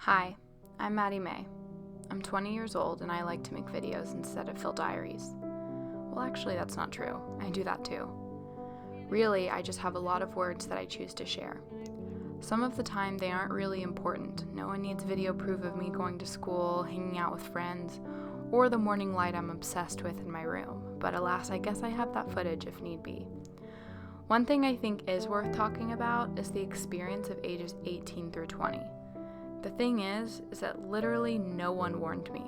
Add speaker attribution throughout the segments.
Speaker 1: Hi, I'm Maddie May. I'm 20 years old and I like to make videos instead of fill diaries. Well, actually, that's not true. I do that too. Really, I just have a lot of words that I choose to share. Some of the time, they aren't really important. No one needs video proof of me going to school, hanging out with friends, or the morning light I'm obsessed with in my room. But alas, I guess I have that footage if need be. One thing I think is worth talking about is the experience of ages 18 through 20. The thing is that literally no one warned me.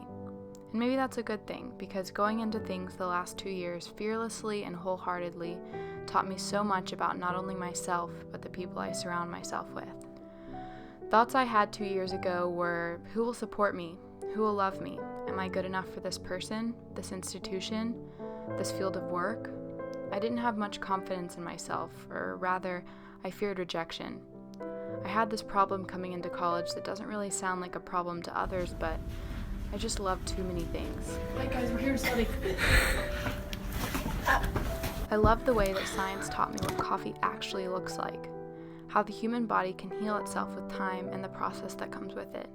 Speaker 1: And maybe that's a good thing, because going into things the last 2 years fearlessly and wholeheartedly taught me so much about not only myself, but the people I surround myself with. Thoughts I had 2 years ago were, who will support me? Who will love me? Am I good enough for this person, this institution, this field of work? I didn't have much confidence in myself, or rather, I feared rejection. I had this problem coming into college that doesn't really sound like a problem to others, but I just loved too many things.
Speaker 2: Right, guys, we're here to study.
Speaker 1: I loved the way that science taught me what coffee actually looks like, how the human body can heal itself with time and the process that comes with it.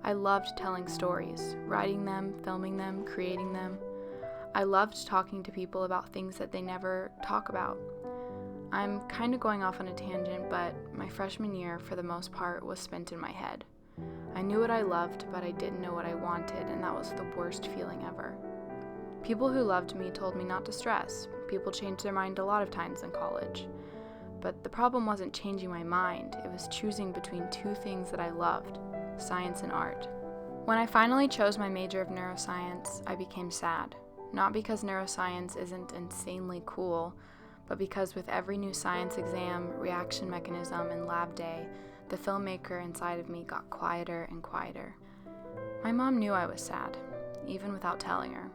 Speaker 1: I loved telling stories, writing them, filming them, creating them. I loved talking to people about things that they never talk about. I'm kind of going off on a tangent, but my freshman year, for the most part, was spent in my head. I knew what I loved, but I didn't know what I wanted, and that was the worst feeling ever. People who loved me told me not to stress. People changed their mind a lot of times in college. But the problem wasn't changing my mind, it was choosing between two things that I loved, science and art. When I finally chose my major of neuroscience, I became sad. Not because neuroscience isn't insanely cool, but because with every new science exam, reaction mechanism, and lab day, the filmmaker inside of me got quieter and quieter. My mom knew I was sad, even without telling her.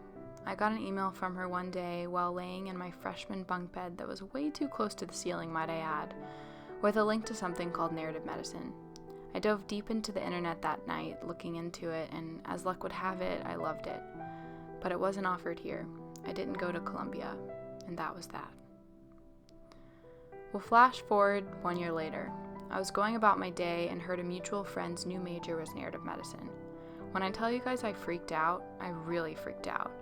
Speaker 1: I got an email from her one day while laying in my freshman bunk bed that was way too close to the ceiling, might I add, with a link to something called narrative medicine. I dove deep into the internet that night, looking into it, and as luck would have it, I loved it. But it wasn't offered here. I didn't go to Columbia, and that was that. We'll flash forward 1 year later. I was going about my day and heard a mutual friend's new major was narrative medicine. When I tell you guys I freaked out, I really freaked out.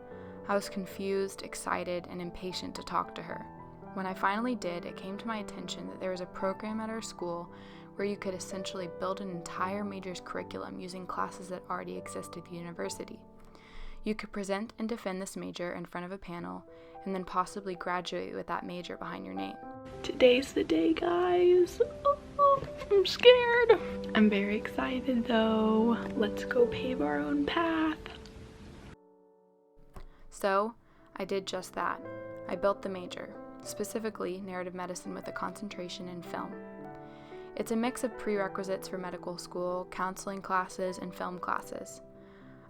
Speaker 1: I was confused, excited, and impatient to talk to her. When I finally did, it came to my attention that there was a program at our school where you could essentially build an entire major's curriculum using classes that already exist at the university. You could present and defend this major in front of a panel, and then possibly graduate with that major behind your name.
Speaker 2: Today's the day, guys. Oh, I'm scared. I'm very excited though. Let's go pave our own path.
Speaker 1: So, I did just that. I built the major, specifically narrative medicine with a concentration in film. It's a mix of prerequisites for medical school, counseling classes, and film classes.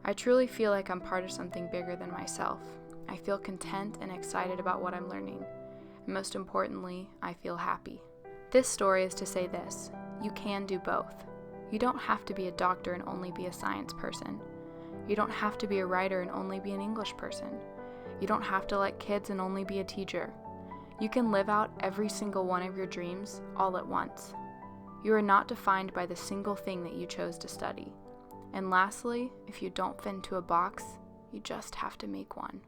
Speaker 1: I truly feel like I'm part of something bigger than myself. I feel content and excited about what I'm learning. And most importantly, I feel happy. This story is to say this: you can do both. You don't have to be a doctor and only be a science person. You don't have to be a writer and only be an English person. You don't have to like kids and only be a teacher. You can live out every single one of your dreams all at once. You are not defined by the single thing that you chose to study. And lastly, if you don't fit into a box, you just have to make one.